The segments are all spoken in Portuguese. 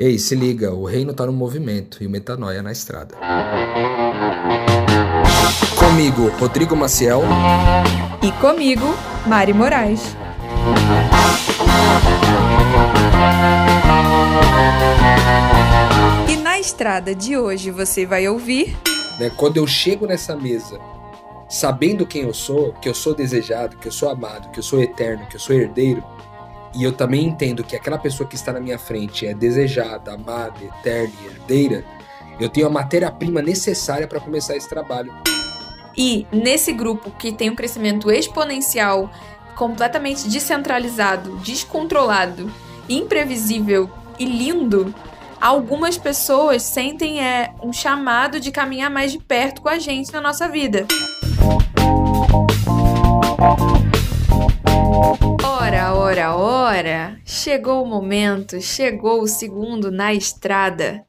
Ei, se liga, o reino tá no movimento e o Metanoia na estrada. Comigo, Rodrigo Maciel. E comigo, Mari Moraes. E na estrada de hoje você vai ouvir... Quando eu chego nessa mesa, sabendo quem eu sou, que eu sou desejado, que eu sou amado, que eu sou eterno, que eu sou herdeiro, e eu também entendo que aquela pessoa que está na minha frente é desejada, amada, eterna e herdeira, eu tenho a matéria-prima necessária para começar esse trabalho. E nesse grupo que tem um crescimento exponencial, completamente descentralizado, descontrolado, imprevisível e lindo, algumas pessoas sentem um chamado de caminhar mais de perto com a gente na nossa vida. Ora, chegou o momento, chegou o segundo na estrada.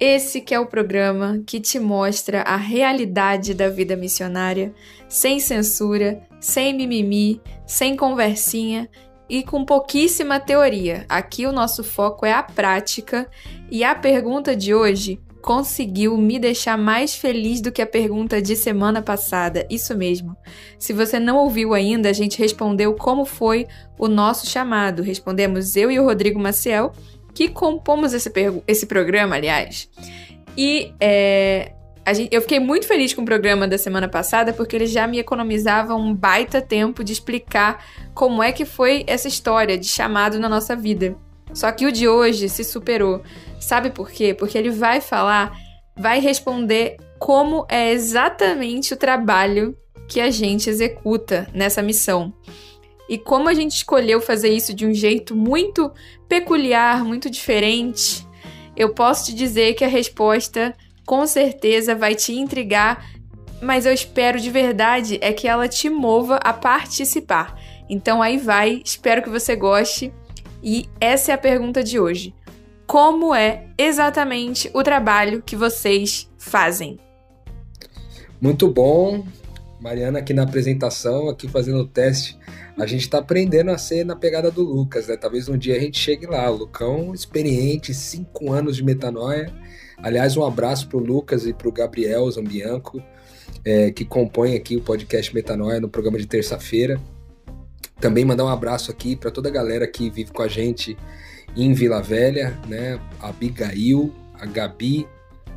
Esse que é o programa que te mostra a realidade da vida missionária, sem censura, sem mimimi, sem conversinha e com pouquíssima teoria. Aqui o nosso foco é a prática e a pergunta de hoje conseguiu me deixar mais feliz do que a pergunta de semana passada. Isso mesmo. Se você não ouviu ainda, a gente respondeu como foi o nosso chamado. Respondemos eu e o Rodrigo Maciel, que compomos esse programa, aliás. E eu fiquei muito feliz com o programa da semana passada, porque ele já me economizava um baita tempo de explicar como é que foi essa história de chamado na nossa vida. Só que o de hoje se superou. Sabe por quê? Porque ele vai responder como é exatamente o trabalho que a gente executa nessa missão. E como a gente escolheu fazer isso de um jeito muito peculiar, muito diferente, eu posso te dizer que a resposta com certeza vai te intrigar, mas eu espero de verdade que ela te mova a participar. Então aí vai, espero que você goste. E essa é a pergunta de hoje. Como é exatamente o trabalho que vocês fazem? Muito bom, Mariana, aqui na apresentação, aqui fazendo o teste. A gente tá aprendendo a ser na pegada do Lucas, né? Talvez um dia a gente chegue lá. O Lucão, experiente, 5 anos de Metanoia. Aliás, um abraço pro Lucas e pro Gabriel Zambianco, que compõem aqui o podcast Metanoia no programa de terça-feira. Também mandar um abraço aqui para toda a galera que vive com a gente em Vila Velha, né? A Abigail, a Gabi,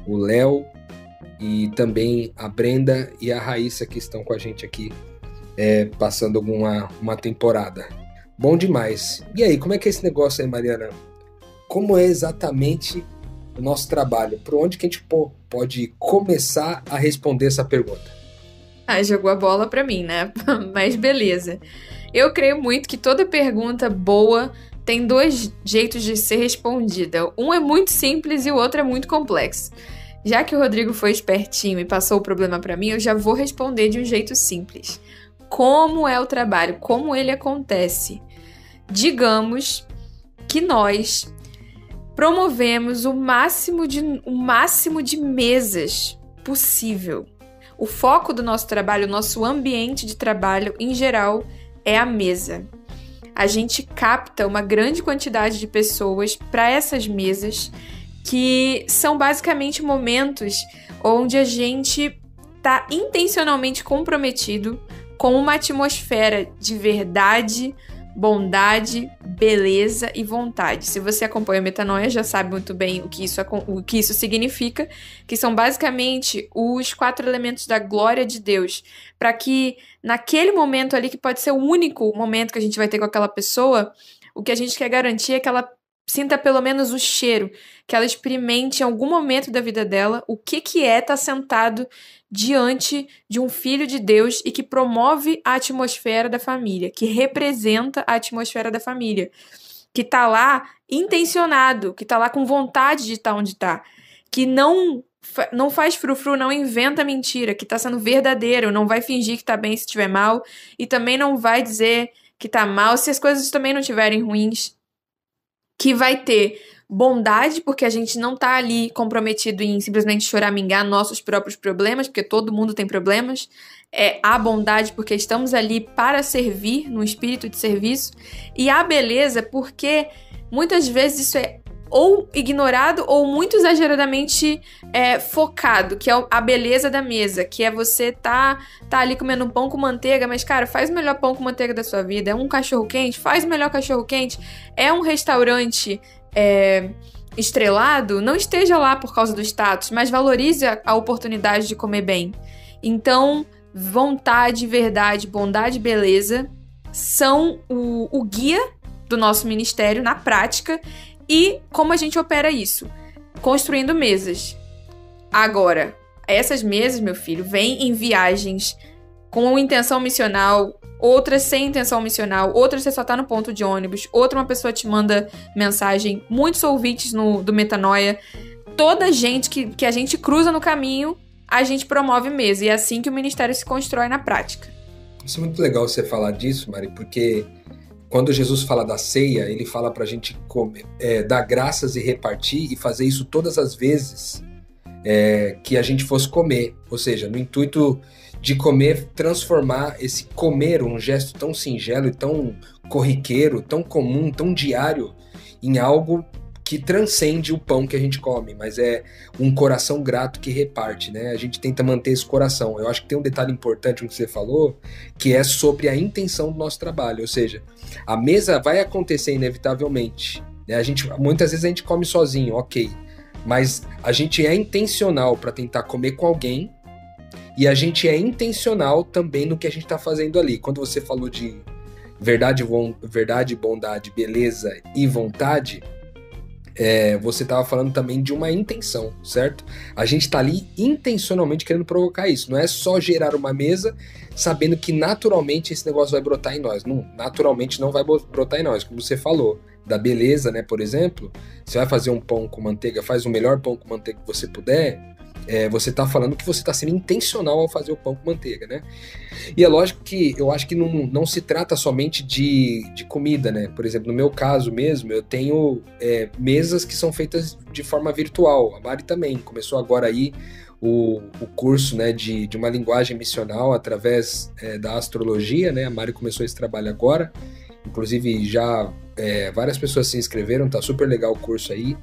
o Léo e também a Brenda e a Raíssa que estão com a gente aqui passando uma temporada. Bom demais. E aí, como é que é esse negócio aí, Mariana? Como é exatamente o nosso trabalho? Por onde que a gente pode começar a responder essa pergunta? Jogou a bola para mim, né? Mas beleza. Eu creio muito que toda pergunta boa tem 2 jeitos de ser respondida. Um é muito simples e o outro é muito complexo. Já que o Rodrigo foi espertinho e passou o problema para mim, eu já vou responder de um jeito simples. Como é o trabalho? Como ele acontece? Digamos que nós promovemos o máximo de mesas possível. O foco do nosso trabalho, o nosso ambiente de trabalho, em geral, é a mesa. A gente capta uma grande quantidade de pessoas para essas mesas, que são basicamente momentos onde a gente está intencionalmente comprometido com uma atmosfera de verdade, bondade, beleza e vontade. Se você acompanha a Metanoia, já sabe muito bem o que isso significa, que são basicamente os 4 elementos da glória de Deus, para que naquele momento ali, que pode ser o único momento que a gente vai ter com aquela pessoa, o que a gente quer garantir é que ela sinta pelo menos o cheiro, que ela experimente em algum momento da vida dela o que é estar sentado diante de um filho de Deus e que promove a atmosfera da família, que representa a atmosfera da família, que tá lá intencionado, que tá lá com vontade de estar onde tá, que não faz frufru, não inventa mentira, que tá sendo verdadeiro, não vai fingir que tá bem se estiver mal e também não vai dizer que tá mal se as coisas também não estiverem ruins, que vai ter bondade, porque a gente não tá ali comprometido em simplesmente choramingar nossos próprios problemas, porque todo mundo tem problemas. A bondade, porque estamos ali para servir, no espírito de serviço. E a beleza, porque muitas vezes isso é ou ignorado ou muito exageradamente focado, que é a beleza da mesa, que é você tá ali comendo um pão com manteiga, mas, cara, faz o melhor pão com manteiga da sua vida. É um cachorro-quente, faz o melhor cachorro-quente. É um restaurante estrelado, não esteja lá por causa do status, mas valorize a oportunidade de comer bem. Então, vontade, verdade, bondade e beleza são o guia do nosso ministério na prática. E como a gente opera isso? Construindo mesas. Agora, essas mesas, meu filho, vêm em viagens com intenção missional, outras sem intenção missional, outras você só tá no ponto de ônibus, outra uma pessoa te manda mensagem, muitos ouvintes do Metanoia. Toda gente que a gente cruza no caminho, a gente promove mesa. E é assim que o ministério se constrói na prática. Isso é muito legal você falar disso, Mari, porque quando Jesus fala da ceia, ele fala pra gente comer, dar graças e repartir e fazer isso todas as vezes que a gente fosse comer. Ou seja, no intuito de comer, transformar esse comer, um gesto tão singelo e tão corriqueiro, tão comum, tão diário, em algo que transcende o pão que a gente come, mas é um coração grato que reparte, né? A gente tenta manter esse coração. Eu acho que tem um detalhe importante no que você falou, que é sobre a intenção do nosso trabalho, ou seja, a mesa vai acontecer inevitavelmente, né? Muitas vezes a gente come sozinho, ok, mas a gente é intencional para tentar comer com alguém e a gente é intencional também no que a gente está fazendo ali. Quando você falou de verdade, bondade, beleza e vontade, você estava falando também de uma intenção, certo? A gente está ali intencionalmente querendo provocar isso. Não é só gerar uma mesa sabendo que naturalmente esse negócio vai brotar em nós. Não, naturalmente não vai brotar em nós. Como você falou, da beleza, né? Por exemplo, você vai fazer um pão com manteiga, faz o melhor pão com manteiga que você puder. Você está falando que você está sendo intencional ao fazer o pão com manteiga, né? E é lógico que eu acho que não se trata somente de comida, né? Por exemplo, no meu caso mesmo, eu tenho mesas que são feitas de forma virtual. A Mari também começou agora aí o curso, né, de uma linguagem missional através da astrologia, né? A Mari começou esse trabalho agora. Inclusive já várias pessoas se inscreveram, tá super legal o curso aí.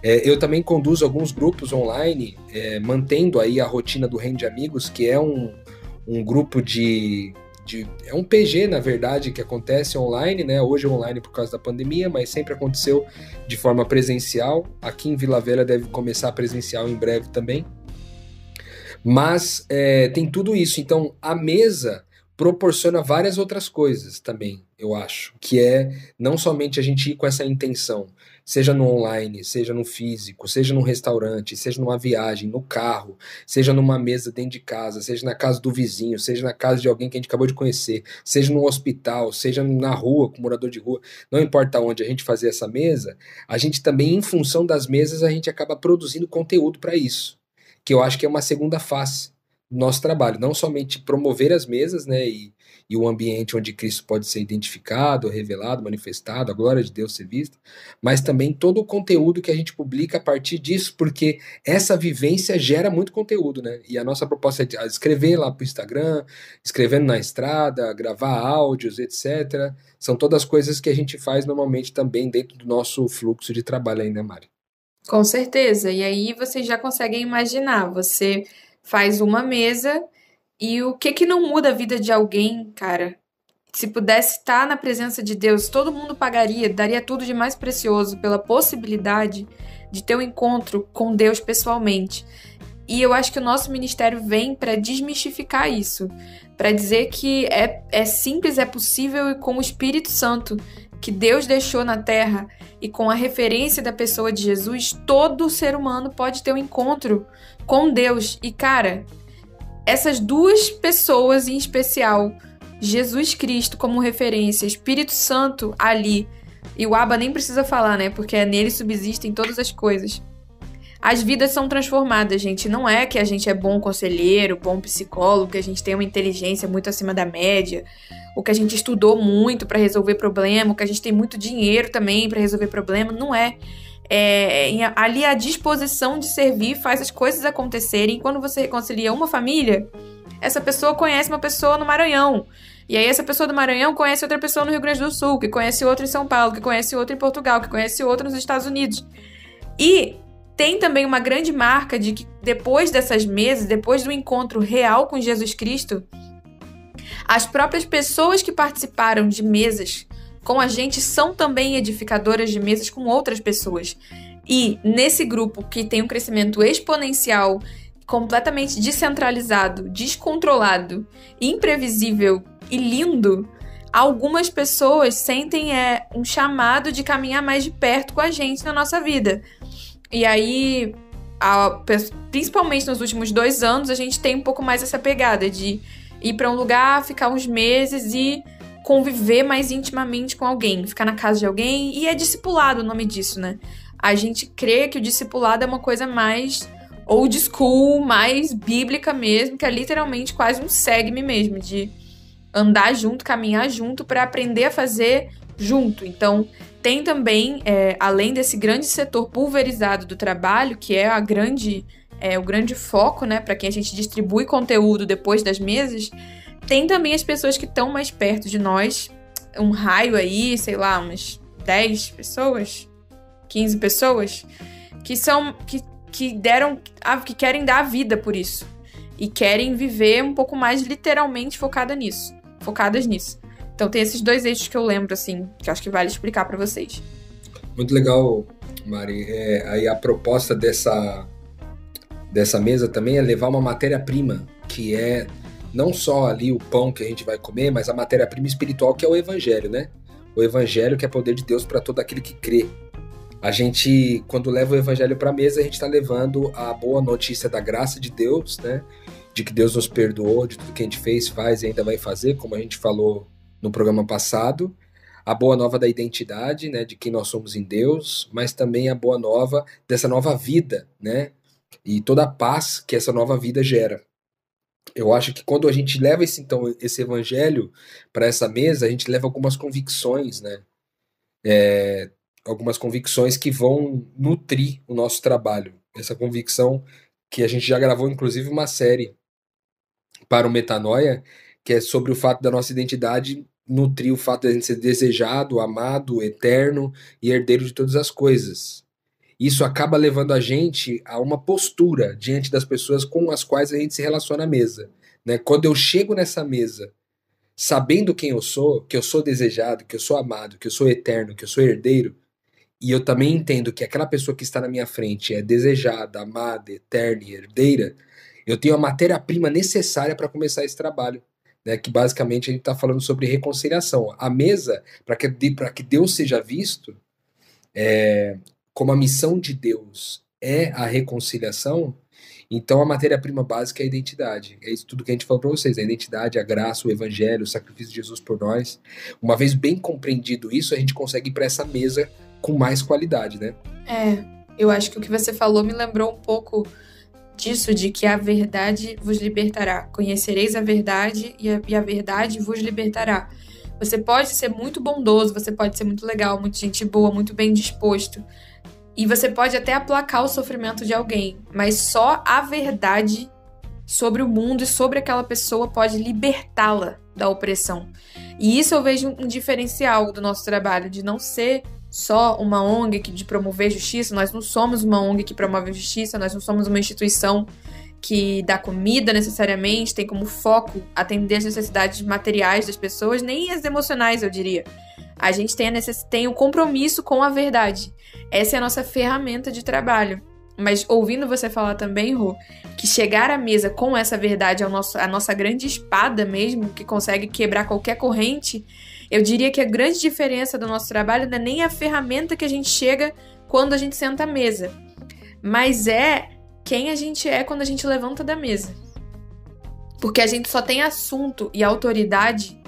Eu também conduzo alguns grupos online, mantendo aí a rotina do Reino de Amigos, que é um grupo é um PG, na verdade, que acontece online, né? Hoje é online por causa da pandemia, mas sempre aconteceu de forma presencial. Aqui em Vila Velha deve começar presencial em breve também. Mas tem tudo isso. Então, a mesa proporciona várias outras coisas também, eu acho, que é não somente a gente ir com essa intenção, seja no online, seja no físico, seja num restaurante, seja numa viagem, no carro, seja numa mesa dentro de casa, seja na casa do vizinho, seja na casa de alguém que a gente acabou de conhecer, seja no hospital, seja na rua, com morador de rua, não importa onde a gente fazer essa mesa, a gente também, em função das mesas, a gente acaba produzindo conteúdo para isso, que eu acho que é uma segunda face do nosso trabalho, não somente promover as mesas, né, e o ambiente onde Cristo pode ser identificado, revelado, manifestado, a glória de Deus ser vista, mas também todo o conteúdo que a gente publica a partir disso, porque essa vivência gera muito conteúdo, né? E a nossa proposta é escrever lá para o Instagram, escrevendo na estrada, gravar áudios, etc. São todas coisas que a gente faz normalmente também dentro do nosso fluxo de trabalho aí, né, Mari? Com certeza. E aí vocês já conseguem imaginar, você faz uma mesa e o que não muda a vida de alguém, cara? Se pudesse estar na presença de Deus, todo mundo pagaria, daria tudo de mais precioso pela possibilidade de ter um encontro com Deus pessoalmente. E eu acho que o nosso ministério vem para desmistificar isso, para dizer que é simples, é possível, e com o Espírito Santo que Deus deixou na Terra e com a referência da pessoa de Jesus, todo ser humano pode ter um encontro com Deus. E, cara, essas duas pessoas em especial, Jesus Cristo como referência, Espírito Santo ali, e o Abba nem precisa falar, né? Porque nele subsistem todas as coisas. As vidas são transformadas, gente. Não é que a gente é bom conselheiro, bom psicólogo, que a gente tem uma inteligência muito acima da média, ou que a gente estudou muito para resolver problema, ou que a gente tem muito dinheiro também para resolver problema. Não é. Ali a disposição de servir faz as coisas acontecerem. E quando você reconcilia uma família, essa pessoa conhece uma pessoa no Maranhão. E aí essa pessoa do Maranhão conhece outra pessoa no Rio Grande do Sul, que conhece outra em São Paulo, que conhece outra em Portugal, que conhece outra nos Estados Unidos. E tem também uma grande marca de que depois dessas mesas, depois do encontro real com Jesus Cristo, as próprias pessoas que participaram de mesas com a gente são também edificadoras de mesas com outras pessoas. E nesse grupo que tem um crescimento exponencial, completamente descentralizado, descontrolado, imprevisível e lindo, algumas pessoas sentem um chamado de caminhar mais de perto com a gente na nossa vida. E aí, principalmente nos últimos 2 anos, a gente tem um pouco mais essa pegada de ir para um lugar, ficar uns meses e conviver mais intimamente com alguém, ficar na casa de alguém, e é discipulado o nome disso, né? A gente crê que o discipulado é uma coisa mais old school, mais bíblica mesmo, que é literalmente quase um segue-me mesmo, de andar junto, caminhar junto para aprender a fazer junto. Então, tem também, além desse grande setor pulverizado do trabalho, que é o grande foco, né, para quem a gente distribui conteúdo depois das mesas, tem também as pessoas que estão mais perto de nós, um raio aí, sei lá, umas 10 pessoas, 15 pessoas, que querem dar a vida por isso e querem viver um pouco mais literalmente focadas nisso. Então tem esses 2 eixos que eu lembro, assim, que eu acho que vale explicar para vocês. Muito legal, Mari. Aí a proposta dessa mesa também é levar uma matéria-prima, que é não só ali o pão que a gente vai comer, mas a matéria-prima espiritual, que é o Evangelho, né? O Evangelho, que é poder de Deus para todo aquele que crê. A gente, quando leva o Evangelho para a mesa, a gente está levando a boa notícia da graça de Deus, né? De que Deus nos perdoou, de tudo que a gente fez, faz e ainda vai fazer, como a gente falou no programa passado. A boa nova da identidade, né? De quem nós somos em Deus, mas também a boa nova dessa nova vida, né? E toda a paz que essa nova vida gera. Eu acho que quando a gente leva esse Evangelho para essa mesa, a gente leva algumas convicções, né? Algumas convicções que vão nutrir o nosso trabalho. Essa convicção que a gente já gravou, inclusive, uma série para o Metanoia, que é sobre o fato da nossa identidade nutrir o fato de a gente ser desejado, amado, eterno e herdeiro de todas as coisas. Isso acaba levando a gente a uma postura diante das pessoas com as quais a gente se relaciona à mesa, né? Quando eu chego nessa mesa sabendo quem eu sou, que eu sou desejado, que eu sou amado, que eu sou eterno, que eu sou herdeiro, e eu também entendo que aquela pessoa que está na minha frente é desejada, amada, eterna e herdeira, eu tenho a matéria-prima necessária para começar esse trabalho, né? Que basicamente a gente está falando sobre reconciliação. A mesa, para que Deus seja visto, como a missão de Deus é a reconciliação, então a matéria-prima básica é a identidade. É isso tudo que a gente falou para vocês, a identidade, a graça, o evangelho, o sacrifício de Jesus por nós. Uma vez bem compreendido isso, a gente consegue ir para essa mesa com mais qualidade, né? Eu acho que o que você falou me lembrou um pouco disso, de que a verdade vos libertará. Conhecereis a verdade e a verdade vos libertará. Você pode ser muito bondoso, você pode ser muito legal, muito gente boa, muito bem disposto. E você pode até aplacar o sofrimento de alguém, mas só a verdade sobre o mundo e sobre aquela pessoa pode libertá-la da opressão. E isso eu vejo um diferencial do nosso trabalho, de não ser só uma ONG de promover justiça. Nós não somos uma ONG que promove justiça, nós não somos uma instituição que dá comida necessariamente, tem como foco atender as necessidades materiais das pessoas, nem as emocionais, eu diria. A gente tem um compromisso com a verdade. Essa é a nossa ferramenta de trabalho. Mas ouvindo você falar também, Rô, que chegar à mesa com essa verdade é a nossa grande espada mesmo, que consegue quebrar qualquer corrente, eu diria que a grande diferença do nosso trabalho não é nem a ferramenta que a gente chega quando a gente senta à mesa, mas é quem a gente é quando a gente levanta da mesa. Porque a gente só tem assunto e autoridade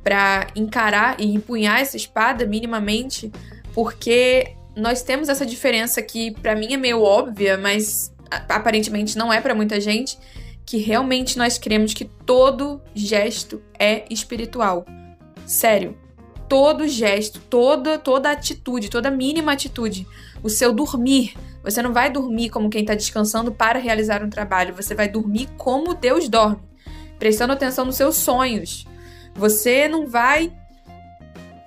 para encarar e empunhar essa espada minimamente, porque nós temos essa diferença que para mim é meio óbvia, mas aparentemente não é para muita gente, que realmente nós cremos que todo gesto é espiritual. Sério, todo gesto, toda atitude, toda mínima atitude, o seu dormir, você não vai dormir como quem está descansando para realizar um trabalho, você vai dormir como Deus dorme, prestando atenção nos seus sonhos. Você não vai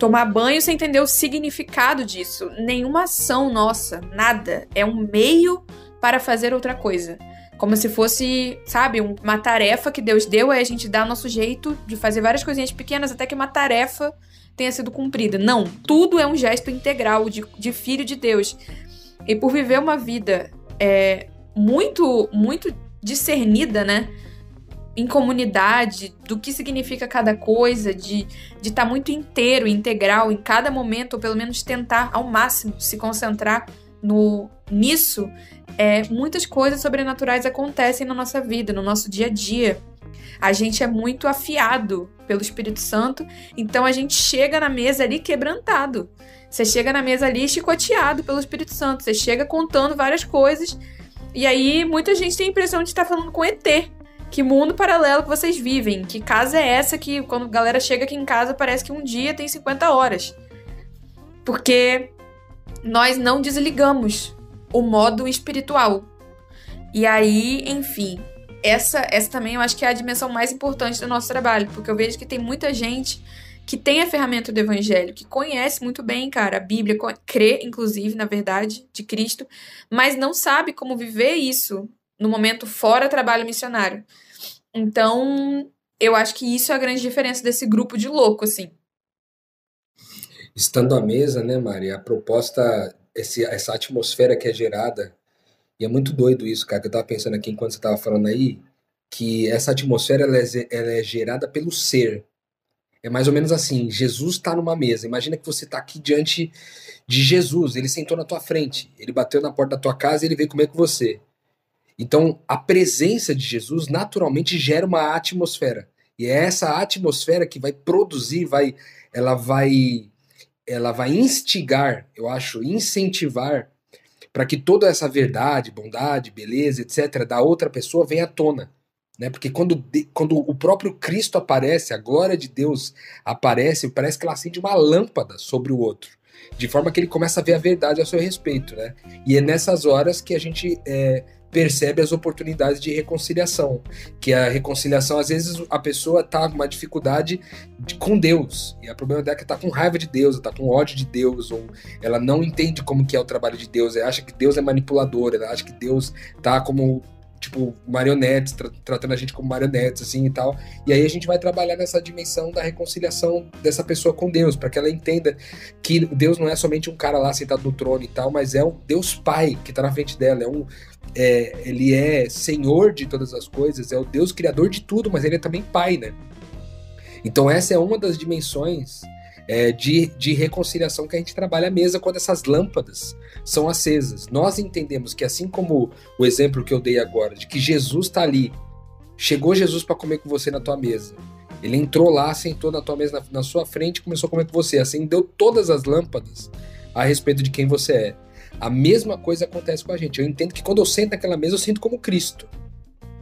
tomar banho sem entender o significado disso. Nenhuma ação nossa, nada. É um meio para fazer outra coisa. Como se fosse, sabe, uma tarefa que Deus deu, aí a gente dá o nosso jeito de fazer várias coisinhas pequenas até que uma tarefa tenha sido cumprida. Não, tudo é um gesto integral de filho de Deus. E por viver uma vida muito, muito discernida, né? Em comunidade, do que significa cada coisa, de estar muito inteiro, integral em cada momento, ou pelo menos tentar ao máximo se concentrar nisso, muitas coisas sobrenaturais acontecem na nossa vida, no nosso dia a dia. A gente é muito afiado pelo Espírito Santo, então a gente chega na mesa ali quebrantado. Você chega na mesa ali chicoteado pelo Espírito Santo, você chega contando várias coisas, e aí muita gente tem a impressão de estar falando com ET. Que mundo paralelo que vocês vivem? Que casa é essa que quando a galera chega aqui em casa parece que um dia tem 50 horas? Porque nós não desligamos o modo espiritual. E aí, enfim, essa também eu acho que é a dimensão mais importante do nosso trabalho, porque eu vejo que tem muita gente que tem a ferramenta do evangelho, que conhece muito bem, cara, a Bíblia, crê, inclusive, na verdade de Cristo, mas não sabe como viver isso no momento fora trabalho missionário. Então, eu acho que isso é a grande diferença desse grupo de louco, assim. Estando à mesa, né, Mari, a proposta, essa atmosfera que é gerada, e é muito doido isso, cara, que eu tava pensando aqui enquanto você tava falando aí, que essa atmosfera ela é gerada pelo ser. É mais ou menos assim, Jesus tá numa mesa, imagina que você tá aqui diante de Jesus, ele sentou na tua frente, ele bateu na porta da tua casa e ele veio comer com você. Então, a presença de Jesus naturalmente gera uma atmosfera. E é essa atmosfera que vai produzir, ela vai instigar, eu acho, incentivar para que toda essa verdade, bondade, beleza, etc., da outra pessoa venha à tona. Né? Porque quando o próprio Cristo aparece, a glória de Deus aparece, parece que ela acende uma lâmpada sobre o outro. De forma que ele começa a ver a verdade a seu respeito. Né? E é nessas horas que a gente percebe as oportunidades de reconciliação, que a reconciliação, às vezes a pessoa está com uma dificuldade com Deus, e o problema dela é que está com raiva de Deus, está com ódio de Deus, ou ela não entende como que é o trabalho de Deus, ela acha que Deus é manipulador, ela acha que Deus está como, tipo, marionetes, tratando a gente como marionetes, assim, e tal, e aí a gente vai trabalhar nessa dimensão da reconciliação dessa pessoa com Deus, para que ela entenda que Deus não é somente um cara lá sentado no trono e tal, mas é um Deus Pai que está na frente dela, ele é Senhor de todas as coisas, é o Deus Criador de tudo, mas ele é também Pai, né? Então essa é uma das dimensões de reconciliação que a gente trabalha à mesa quando essas lâmpadas são acesas. Nós entendemos que assim como o exemplo que eu dei agora, de que Jesus está ali, chegou Jesus para comer com você na tua mesa, ele entrou lá, sentou na tua mesa, na sua frente, começou a comer com você, acendeu todas as lâmpadas a respeito de quem você é. A mesma coisa acontece com a gente. Eu entendo que quando eu sento naquela mesa, eu sinto como Cristo.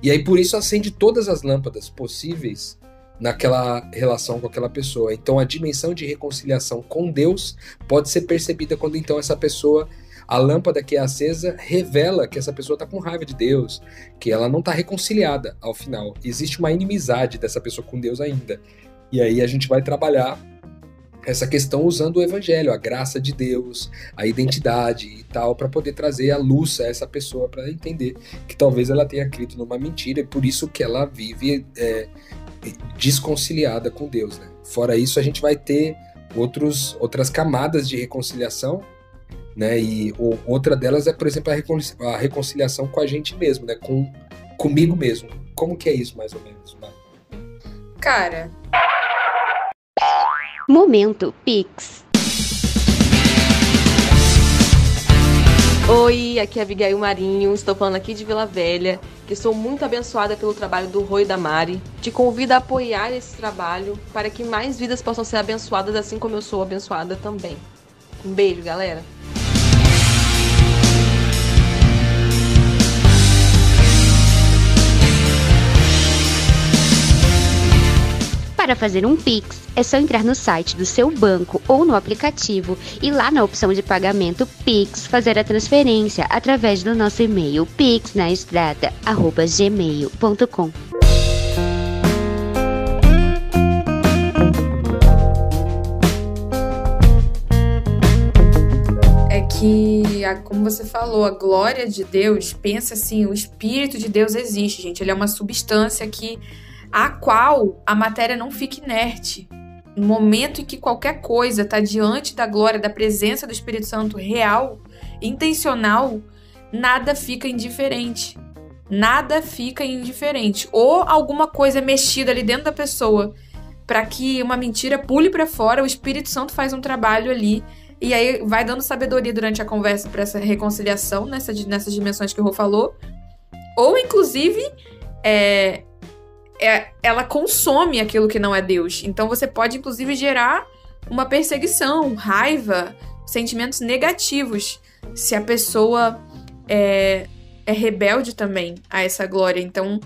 E aí por isso acende todas as lâmpadas possíveis naquela relação com aquela pessoa. Então a dimensão de reconciliação com Deus pode ser percebida quando então essa pessoa, a lâmpada que é acesa, revela que essa pessoa está com raiva de Deus, que ela não está reconciliada ao final. Existe uma inimizade dessa pessoa com Deus ainda. E aí a gente vai trabalhar essa questão usando o evangelho, a graça de Deus, a identidade e tal, para poder trazer a luz a essa pessoa, para entender que talvez ela tenha crido numa mentira e por isso que ela vive desconciliada com Deus, né? Fora isso, a gente vai ter outras camadas de reconciliação, né? E outra delas é, por exemplo, a reconciliação com a gente mesmo, né? Comigo mesmo. Como que é isso, mais ou menos, Mari? Cara... Momento Pix. Oi, aqui é Abigail Marinho, estou falando aqui de Vila Velha, que sou muito abençoada pelo trabalho do Rô e da Mari. Te convido a apoiar esse trabalho para que mais vidas possam ser abençoadas, assim como eu sou abençoada também. Um beijo, galera! Para fazer um Pix, é só entrar no site do seu banco ou no aplicativo e lá na opção de pagamento Pix, fazer a transferência através do nosso e-mail pixnaestrada@gmail.com. que, como você falou, a glória de Deus, pensa assim, o Espírito de Deus existe, gente. Ele é uma substância a qual a matéria não fica inerte. No momento em que qualquer coisa está diante da glória, da presença do Espírito Santo real, intencional, nada fica indiferente. Nada fica indiferente. Ou alguma coisa é mexida ali dentro da pessoa para que uma mentira pule para fora, o Espírito Santo faz um trabalho ali e aí vai dando sabedoria durante a conversa para essa reconciliação nessas dimensões que o Rô falou. Ou, inclusive, ela consome aquilo que não é Deus. Então você pode, inclusive, gerar uma perseguição, raiva, sentimentos negativos se a pessoa é rebelde também a essa glória. Então,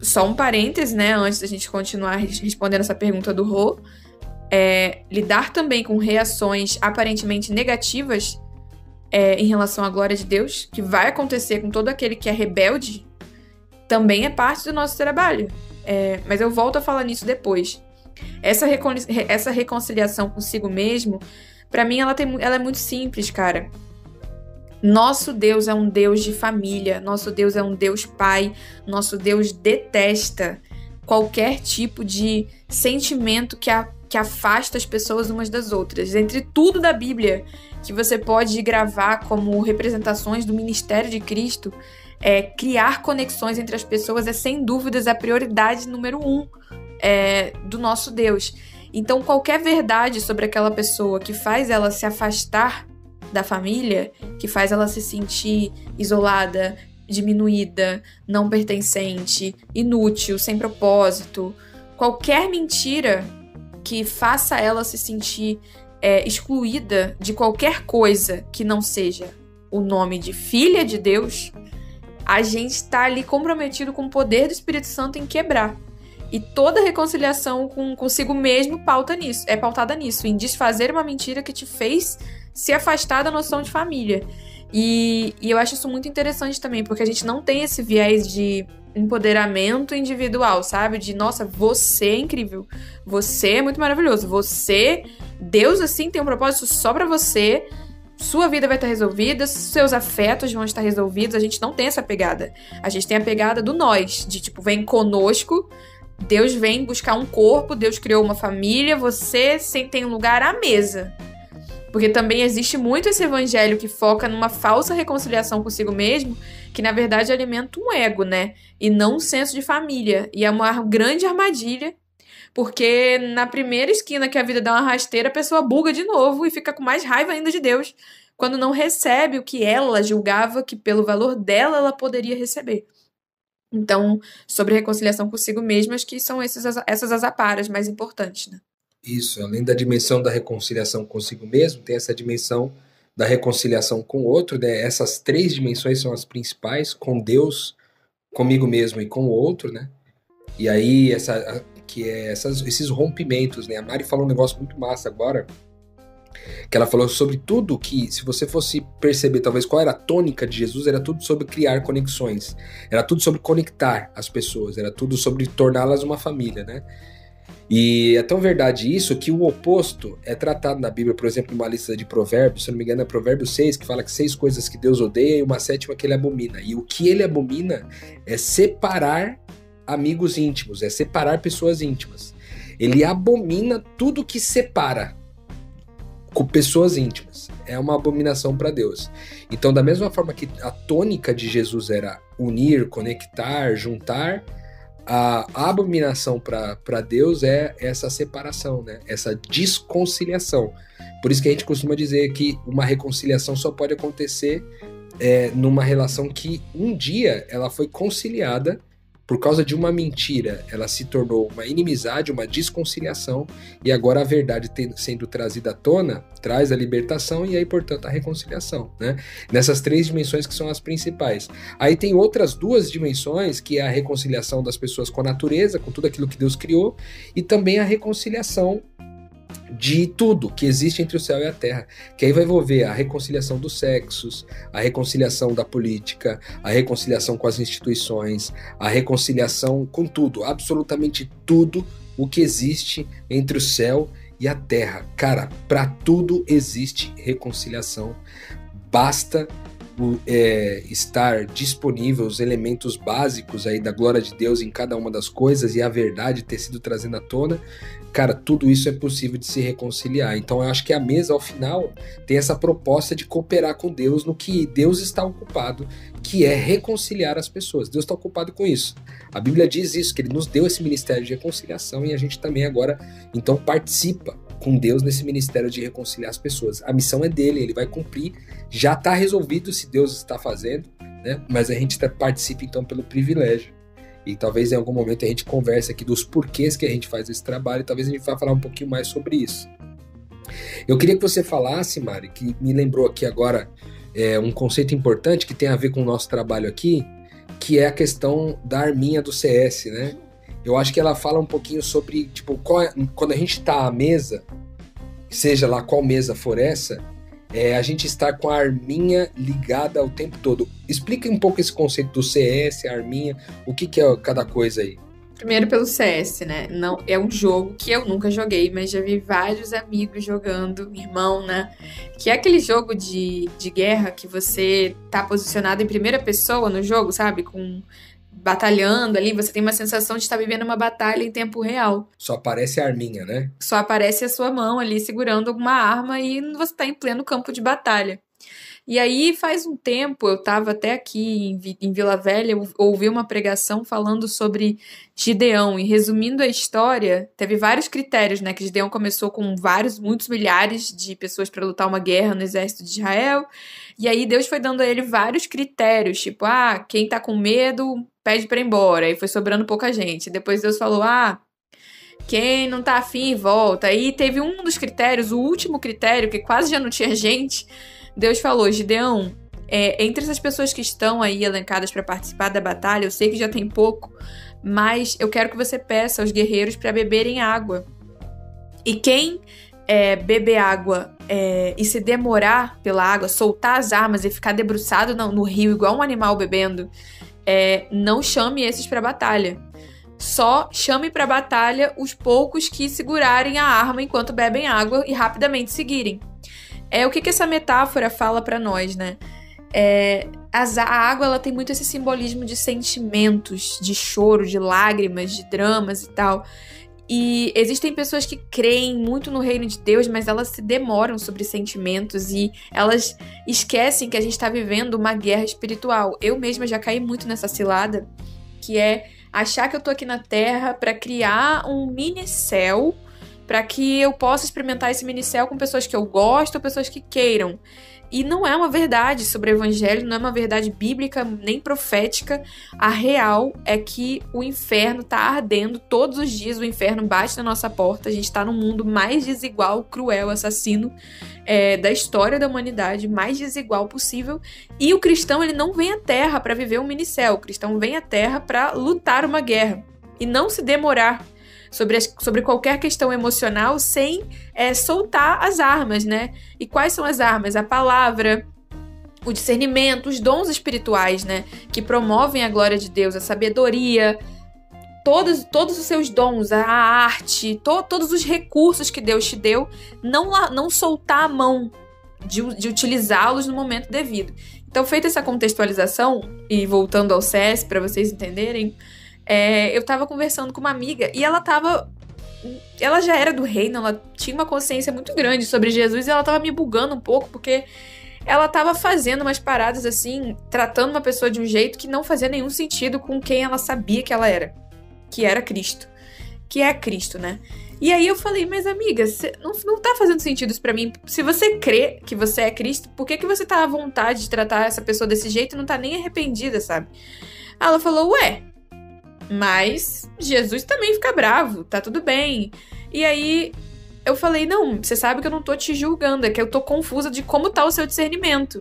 só um parêntese, né, antes da gente continuar respondendo essa pergunta do Rô, lidar também com reações aparentemente negativas em relação à glória de Deus, que vai acontecer com todo aquele que é rebelde, também é parte do nosso trabalho. Mas eu volto a falar nisso depois. Essa reconciliação consigo mesmo, pra mim, ela é muito simples, cara. Nosso Deus é um Deus de família, nosso Deus é um Deus pai, nosso Deus detesta qualquer tipo de sentimento que afasta as pessoas umas das outras. Entre tudo da Bíblia que você pode gravar como representações do ministério de Cristo, criar conexões entre as pessoas é sem dúvidas a prioridade número 1 do nosso Deus. Então qualquer verdade sobre aquela pessoa que faz ela se afastar da família, que faz ela se sentir isolada, diminuída, não pertencente, inútil, sem propósito, qualquer mentira que faça ela se sentir excluída de qualquer coisa que não seja o nome de filha de Deus, a gente está ali comprometido com o poder do Espírito Santo em quebrar. E toda reconciliação consigo mesmo é pautada nisso, em desfazer uma mentira que te fez se afastar da noção de família. E eu acho isso muito interessante também, porque a gente não tem esse viés de empoderamento individual, sabe? De, nossa, você é incrível, você é muito maravilhoso, Deus, assim, tem um propósito só pra você, sua vida vai estar resolvida, seus afetos vão estar resolvidos. A gente não tem essa pegada. A gente tem a pegada do nós, de tipo, vem conosco, Deus vem buscar um corpo, Deus criou uma família, você tem um lugar à mesa. Porque também existe muito esse evangelho que foca numa falsa reconciliação consigo mesmo, que na verdade alimenta um ego, né? E não um senso de família. E é uma grande armadilha, porque na primeira esquina que a vida dá uma rasteira, a pessoa buga de novo e fica com mais raiva ainda de Deus, quando não recebe o que ela julgava que pelo valor dela ela poderia receber. Então, sobre reconciliação consigo mesmo, acho que são essas as aparas mais importantes, né? Isso, além da dimensão da reconciliação consigo mesmo, tem essa dimensão da reconciliação com o outro, né? Essas 3 dimensões são as principais, com Deus, comigo mesmo e com o outro, né? E aí, esses rompimentos, né? A Mari falou um negócio muito massa agora, que ela falou sobre tudo que, se você fosse perceber talvez qual era a tônica de Jesus, era tudo sobre criar conexões, era tudo sobre conectar as pessoas, era tudo sobre torná-las uma família, né? E é tão verdade isso que o oposto é tratado na Bíblia, por exemplo, numa lista de provérbios, se não me engano é provérbio 6, que fala que 6 coisas que Deus odeia e uma 7ª que ele abomina. E o que ele abomina é separar amigos íntimos, é separar pessoas íntimas. Ele abomina tudo que separa com pessoas íntimas. É uma abominação para Deus. Então, da mesma forma que a tônica de Jesus era unir, conectar, juntar, a abominação para Deus é essa separação, né? Essa desconciliação. Por isso que a gente costuma dizer que uma reconciliação só pode acontecer numa relação que um dia ela foi conciliada. Por causa de uma mentira, ela se tornou uma inimizade, uma desconciliação, e agora a verdade sendo trazida à tona, traz a libertação e aí, portanto, a reconciliação, né? Nessas 3 dimensões que são as principais. Aí tem outras 2 dimensões, que é a reconciliação das pessoas com a natureza, com tudo aquilo que Deus criou, e também a reconciliação de tudo que existe entre o céu e a terra, que aí vai envolver a reconciliação dos sexos, a reconciliação da política, a reconciliação com as instituições, a reconciliação com tudo, absolutamente tudo o que existe entre o céu e a terra. Cara, para tudo existe reconciliação basta estar disponível os elementos básicos aí da glória de Deus em cada uma das coisas e a verdade ter sido trazida à tona, cara, tudo isso é possível de se reconciliar. Então eu acho que a mesa, ao final, tem essa proposta de cooperar com Deus no que Deus está ocupado, que é reconciliar as pessoas. Deus está ocupado com isso. A Bíblia diz isso, que Ele nos deu esse ministério de reconciliação e a gente também agora, então, participa com Deus nesse ministério de reconciliar as pessoas. A missão é dele, ele vai cumprir, já está resolvido se Deus está fazendo, né? Mas a gente participa então pelo privilégio. E talvez em algum momento a gente converse aqui dos porquês que a gente faz esse trabalho, e talvez a gente vá falar um pouquinho mais sobre isso. Eu queria que você falasse, Mari, que me lembrou aqui agora um conceito importante que tem a ver com o nosso trabalho aqui, que é a questão da arminha do CS, né? Eu acho que ela fala um pouquinho sobre, tipo, quando a gente está à mesa, seja lá qual mesa for essa, a gente está com a arminha ligada o tempo todo. Explica um pouco esse conceito do CS, a arminha, o que é cada coisa aí. Primeiro pelo CS, né? Não, é um jogo que eu nunca joguei, mas já vi vários amigos jogando, irmão, né? Que é aquele jogo de guerra que você tá posicionado em primeira pessoa no jogo, sabe? Batalhando ali, você tem uma sensação de estar vivendo uma batalha em tempo real. Só aparece a arminha, né? Só aparece a sua mão ali segurando alguma arma e você está em pleno campo de batalha. E aí, faz um tempo, eu estava até aqui em Vila Velha, eu ouvi uma pregação falando sobre Gideão. E resumindo a história, teve vários critérios, né? Que Gideão começou com muitos milhares de pessoas para lutar uma guerra no exército de Israel. E aí, Deus foi dando a ele vários critérios, tipo, quem tá com medo, pede para ir embora. Aí foi sobrando pouca gente. Depois Deus falou, quem não tá afim, volta. Aí teve um dos critérios, o último critério, que quase já não tinha gente. Deus falou, Gideão, entre essas pessoas que estão aí elencadas para participar da batalha, eu sei que já tem pouco, mas eu quero que você peça aos guerreiros para beberem água. E quem beber água e se demorar pela água, soltar as armas e ficar debruçado no rio igual um animal bebendo, não chame esses para batalha. Só chame para batalha os poucos que segurarem a arma enquanto bebem água e rapidamente seguirem. O que essa metáfora fala para nós, né? A água, ela tem muito esse simbolismo de sentimentos, de choro, de lágrimas, de dramas e tal. E existem pessoas que creem muito no reino de Deus, mas elas se demoram sobre sentimentos e elas esquecem que a gente está vivendo uma guerra espiritual. Eu mesma já caí muito nessa cilada, que é achar que eu tô aqui na Terra para criar um mini céu, para que eu possa experimentar esse minicéu com pessoas que eu gosto ou pessoas que queiram. E não é uma verdade sobre o evangelho, não é uma verdade bíblica nem profética. A real é que o inferno tá ardendo todos os dias, o inferno bate na nossa porta, a gente tá no mundo mais desigual, cruel, assassino da história da humanidade, mais desigual possível. E o cristão, ele não vem à Terra para viver um minicéu, o cristão vem à Terra para lutar uma guerra e não se demorar sobre qualquer questão emocional sem soltar as armas, né? E quais são as armas? A palavra, o discernimento, os dons espirituais, né? Que promovem a glória de Deus, a sabedoria, todos os seus dons, a arte, todos os recursos que Deus te deu, não soltar a mão de utilizá-los no momento devido. Então, feita essa contextualização, e voltando ao CS, para vocês entenderem, eu tava conversando com uma amiga e ela já era do reino, ela tinha uma consciência muito grande sobre Jesus e ela tava me bugando um pouco porque ela tava fazendo umas paradas assim, tratando uma pessoa de um jeito que não fazia nenhum sentido com quem ela sabia que ela era, que era Cristo, que é Cristo, né? E aí eu falei, mas amiga, não tá fazendo sentido isso pra mim. Se você crê que você é Cristo, por que você tá à vontade de tratar essa pessoa desse jeito e não tá nem arrependida, sabe? Ela falou, mas Jesus também fica bravo, tá tudo bem. E aí eu falei, não, você sabe que eu não tô te julgando, é que eu tô confusa de como tá o seu discernimento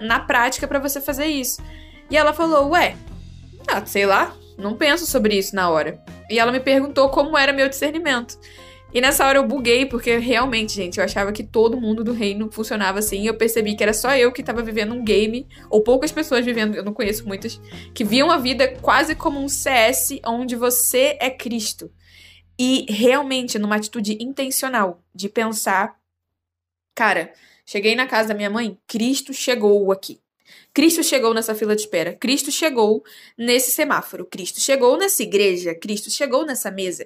na prática pra você fazer isso. E ela falou, sei lá, não penso sobre isso na hora. E ela me perguntou como era meu discernimento. E nessa hora eu buguei, porque realmente, gente, eu achava que todo mundo do reino funcionava assim. E eu percebi que era só eu que tava vivendo um game, ou poucas pessoas vivendo, eu não conheço muitas, que viam a vida quase como um CS, onde você é Cristo. E realmente, numa atitude intencional, de pensar, cara, Cheguei na casa da minha mãe, Cristo chegou aqui. Cristo chegou nessa fila de espera. Cristo chegou nesse semáforo. Cristo chegou nessa igreja. Cristo chegou nessa mesa.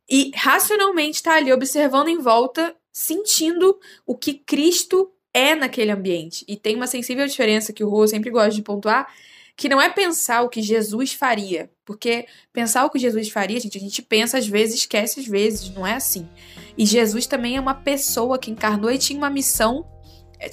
E racionalmente tá ali observando em volta, sentindo o que Cristo é naquele ambiente. E tem uma sensível diferença que o Rô sempre gosta de pontuar, que não é pensar o que Jesus faria. Porque pensar o que Jesus faria, gente, a gente pensa às vezes, esquece às vezes, não é assim. E Jesus também é uma pessoa que encarnou e tinha uma missão.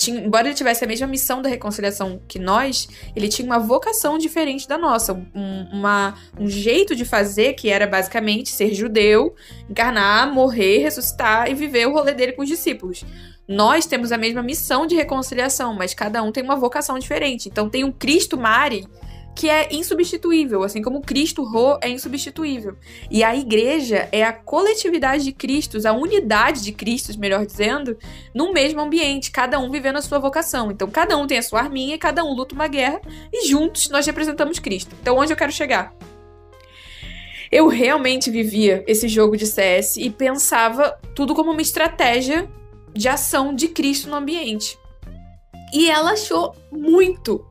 Embora ele tivesse a mesma missão da reconciliação que nós, ele tinha uma vocação diferente da nossa, um jeito de fazer que era basicamente ser judeu, encarnar, morrer, ressuscitar e viver o rolê dele com os discípulos. Nós temos a mesma missão de reconciliação, mas cada um tem uma vocação diferente. Então tem um Cristo Mari que é insubstituível, assim como o Cristo Rô é insubstituível. E a igreja é a coletividade de Cristos, a unidade de Cristos, melhor dizendo, no mesmo ambiente, cada um vivendo a sua vocação. Então cada um tem a sua arminha, cada um luta uma guerra e juntos nós representamos Cristo. Então onde eu quero chegar? Eu realmente vivia esse jogo de CS e pensava tudo como uma estratégia de ação de Cristo no ambiente. E ela achou muito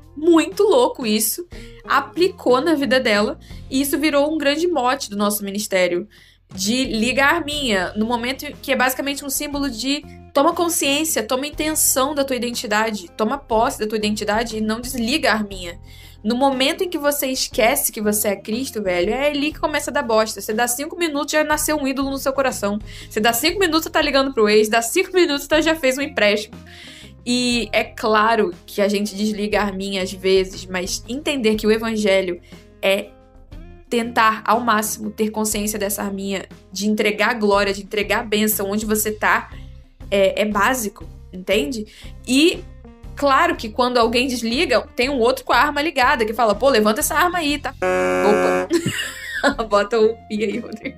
louco isso, aplicou na vida dela, e isso virou um grande mote do nosso ministério, de liga a arminha, no momento que é basicamente um símbolo de toma consciência, toma intenção da tua identidade, toma posse da tua identidade e não desliga a arminha. No momento em que você esquece que você é Cristo, velho, é ali que começa a dar bosta. Você dá 5 minutos, já nasceu um ídolo no seu coração. Você dá 5 minutos, você tá ligando pro ex, dá 5 minutos, você já fez um empréstimo. E é claro que a gente desliga a arminha às vezes, mas entender que o evangelho é tentar ao máximo ter consciência dessa arminha, de entregar a glória, de entregar a bênção onde você tá, é básico, entende? E claro que quando alguém desliga, tem um outro com a arma ligada, que fala, pô, levanta essa arma aí, tá? Opa! Bota o pi aí, Rodrigo.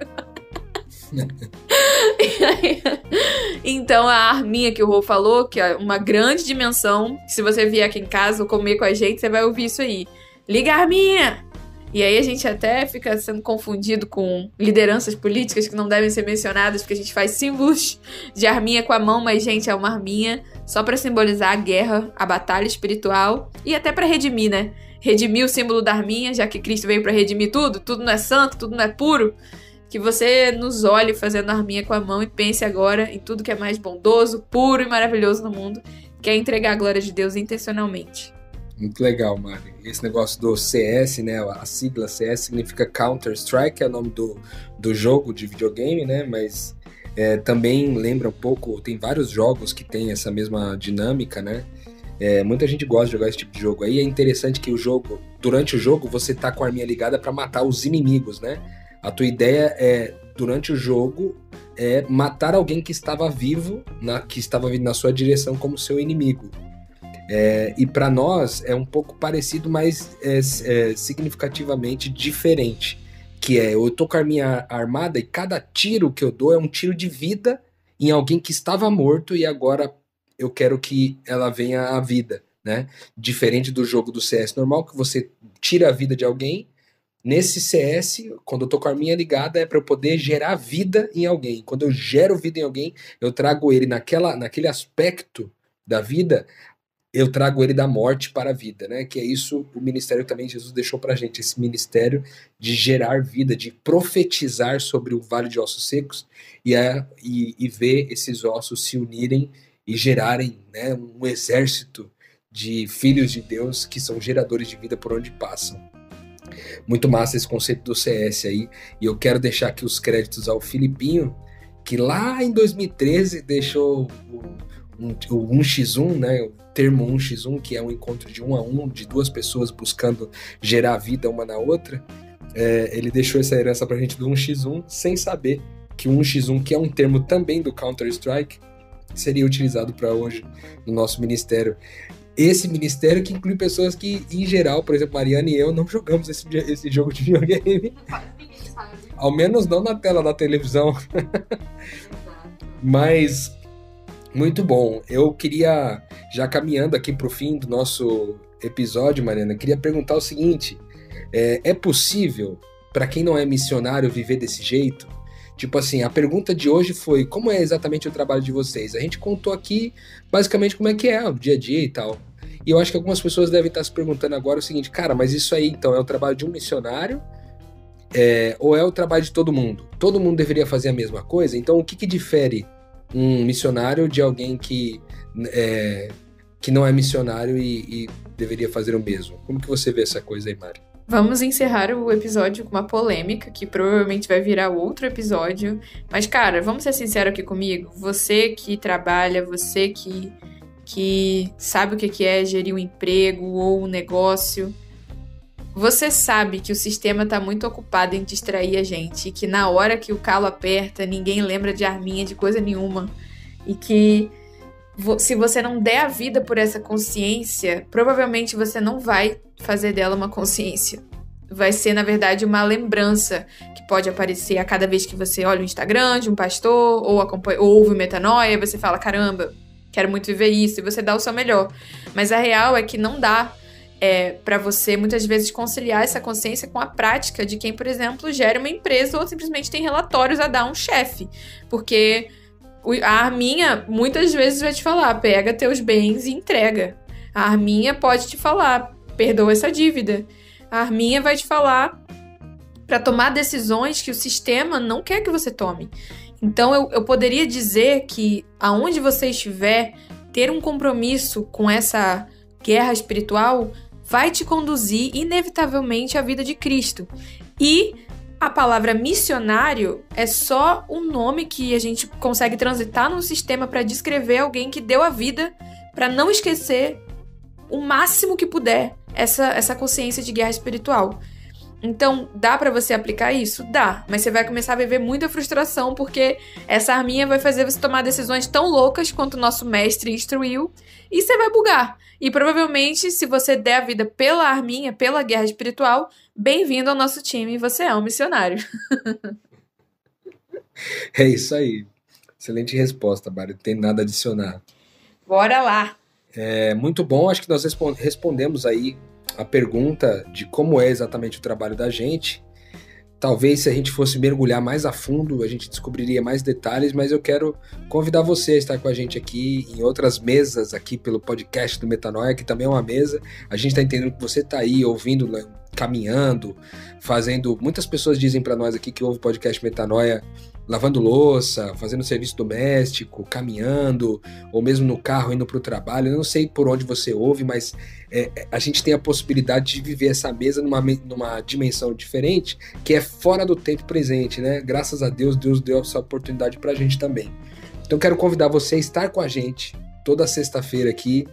Então a arminha que o Rô falou, que é uma grande dimensão, se você vier aqui em casa ou comer com a gente, você vai ouvir isso aí. Liga a arminha! E aí a gente até fica sendo confundido com lideranças políticas que não devem ser mencionadas, porque a gente faz símbolos de arminha com a mão, mas, gente, é uma arminha só pra simbolizar a guerra, a batalha espiritual e até pra redimir, né? Redimir o símbolo da arminha, já que Cristo veio pra redimir tudo não é santo, tudo não é puro. Que você nos olhe fazendo a arminha com a mão e pense agora em tudo que é mais bondoso, puro e maravilhoso no mundo, que é entregar a glória de Deus intencionalmente. Muito legal, Mari. Esse negócio do CS, né? A sigla CS significa Counter-Strike, é o nome do jogo de videogame, né? Mas também lembra um pouco, tem vários jogos que tem essa mesma dinâmica, né? Muita gente gosta de jogar esse tipo de jogo aí. É interessante que durante o jogo, você tá com a arminha ligada para matar os inimigos, né? A tua ideia durante o jogo, matar alguém que estava vivo, que estava vindo na sua direção como seu inimigo. E para nós é um pouco parecido, mas significativamente diferente. Que eu tô com a minha armada e cada tiro que eu dou é um tiro de vida em alguém que estava morto e agora eu quero que ela venha à vida, né? Diferente do jogo do CS normal, que você tira a vida de alguém. Nesse CS, quando eu tô com a arminha ligada, é para eu poder gerar vida em alguém. Quando eu gero vida em alguém, eu trago ele naquele aspecto da vida, eu trago ele da morte para a vida, né? Que é isso o ministério que também Jesus deixou pra gente, esse ministério de gerar vida, de profetizar sobre o vale de ossos secos e ver esses ossos se unirem e gerarem, né, um exército de filhos de Deus que são geradores de vida por onde passam. Muito massa esse conceito do CS aí, e eu quero deixar aqui os créditos ao Filipinho, que lá em 2013 deixou o 1x1, né, o termo 1x1, que é um encontro de 1 a 1, de duas pessoas buscando gerar vida uma na outra. Ele deixou essa herança pra gente do 1x1, sem saber que o 1x1, que é um termo também do Counter-Strike, seria utilizado para hoje no nosso ministério. Esse ministério que inclui pessoas que, em geral, por exemplo, Mariana e eu não jogamos esse jogo de videogame. Ao menos não na tela da televisão. Mas, muito bom. Eu queria, já caminhando aqui pro fim do nosso episódio, Mariana, queria perguntar o seguinte. É possível, para quem não é missionário, viver desse jeito? Tipo assim, a pergunta de hoje foi: como é exatamente o trabalho de vocês? A gente contou aqui basicamente como é que é o dia a dia e tal. E eu acho que algumas pessoas devem estar se perguntando agora o seguinte: cara, mas isso aí então é o trabalho de um missionário? Ou é o trabalho de todo mundo? Todo mundo deveria fazer a mesma coisa? Então o que difere um missionário de alguém que não é missionário e deveria fazer o mesmo? Como que você vê essa coisa aí, Mari? Vamos encerrar o episódio com uma polêmica, que provavelmente vai virar outro episódio. Mas, cara, vamos ser sinceros aqui comigo. Você que trabalha, você que sabe o que é gerir um emprego ou um negócio, você sabe que o sistema está muito ocupado em distrair a gente. E que na hora que o calo aperta, ninguém lembra de arminha, de coisa nenhuma. E que se você não der a vida por essa consciência, provavelmente você não vai fazer dela uma consciência. Vai ser, na verdade, uma lembrança que pode aparecer a cada vez que você olha o Instagram de um pastor ou ouve o Metanoia, você fala, caramba, quero muito viver isso, e você dá o seu melhor. Mas a real é que não dá para você, muitas vezes, conciliar essa consciência com a prática de quem, por exemplo, gera uma empresa ou simplesmente tem relatórios a dar a um chefe. Porque a Arminha muitas vezes vai te falar, pega teus bens e entrega. A Arminha pode te falar, perdoa essa dívida. A Arminha vai te falar para tomar decisões que o sistema não quer que você tome. Então eu poderia dizer que aonde você estiver, ter um compromisso com essa guerra espiritual vai te conduzir inevitavelmente à vida de Cristo. E a palavra missionário é só um nome que a gente consegue transitar num sistema para descrever alguém que deu a vida para não esquecer o máximo que puder essa consciência de guerra espiritual. Então, dá para você aplicar isso? Dá, mas você vai começar a viver muita frustração porque essa arminha vai fazer você tomar decisões tão loucas quanto o nosso mestre instruiu e você vai bugar. E provavelmente, se você der a vida pela arminha, pela guerra espiritual, bem-vindo ao nosso time, você é um missionário. É isso aí. Excelente resposta, Mari. Não tem nada a adicionar. Bora lá! Muito bom, acho que nós respondemos aí a pergunta de como é exatamente o trabalho da gente. Talvez se a gente fosse mergulhar mais a fundo, a gente descobriria mais detalhes, mas eu quero convidar você a estar com a gente aqui em outras mesas aqui pelo podcast do Metanoia, que também é uma mesa. A gente está entendendo que você está aí ouvindo, caminhando, fazendo... Muitas pessoas dizem para nós aqui que ouve o podcast Metanoia lavando louça, fazendo serviço doméstico, caminhando, ou mesmo no carro indo para o trabalho. Eu não sei por onde você ouve, mas a gente tem a possibilidade de viver essa mesa numa dimensão diferente, que é fora do tempo presente, né? Graças a Deus, Deus deu essa oportunidade para a gente também. Então quero convidar você a estar com a gente toda sexta-feira aqui,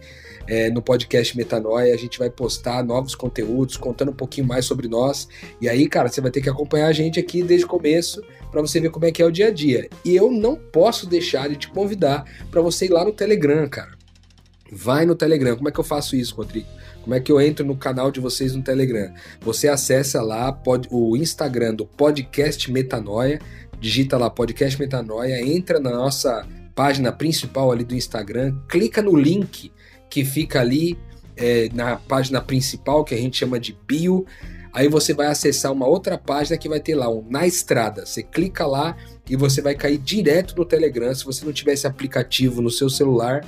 no podcast Metanoia. A gente vai postar novos conteúdos, contando um pouquinho mais sobre nós. E aí, cara, você vai ter que acompanhar a gente aqui desde o começo para você ver como é que é o dia a dia. E eu não posso deixar de te convidar para você ir lá no Telegram, cara. Vai no Telegram. Como é que eu faço isso, Rodrigo? Como é que eu entro no canal de vocês no Telegram? Você acessa lá o Instagram do Podcast Metanoia, digita lá Podcast Metanoia, entra na nossa página principal ali do Instagram, clica no link que fica ali na página principal, que a gente chama de bio. Aí você vai acessar uma outra página que vai ter lá um Na Estrada. Você clica lá e você vai cair direto no Telegram. Se você não tiver esse aplicativo no seu celular,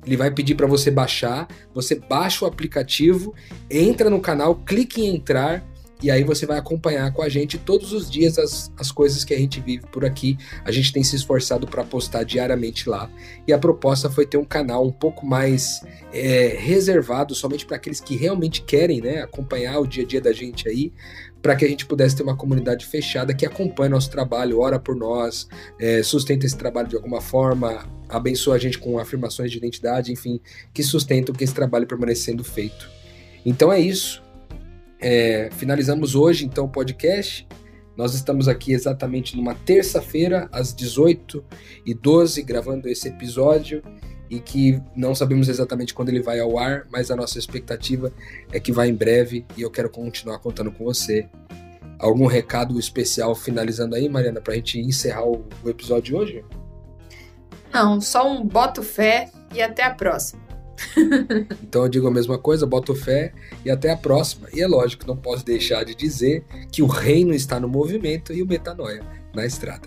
ele vai pedir para você baixar. Você baixa o aplicativo, entra no canal, clique em entrar, e aí você vai acompanhar com a gente todos os dias as coisas que a gente vive por aqui. A gente tem se esforçado para postar diariamente lá. E a proposta foi ter um canal um pouco mais reservado somente para aqueles que realmente querem, né, acompanhar o dia a dia da gente aí, para que a gente pudesse ter uma comunidade fechada que acompanha nosso trabalho, ora por nós, sustenta esse trabalho de alguma forma, abençoa a gente com afirmações de identidade, enfim, que sustentam que esse trabalho permaneça sendo feito. Então é isso. Finalizamos hoje então o podcast. Nós estamos aqui exatamente numa terça-feira às 18h12 gravando esse episódio, e que não sabemos exatamente quando ele vai ao ar, mas a nossa expectativa é que vai em breve, e eu quero continuar contando com você. Algum recado especial finalizando aí, Mariana, pra gente encerrar o episódio de hoje? Não, só um boto fé e até a próxima. Então eu digo a mesma coisa, boto fé e até a próxima. E é lógico, não posso deixar de dizer que o reino está no movimento e o Metanoia na estrada.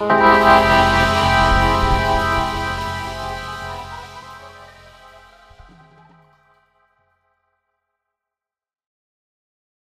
Música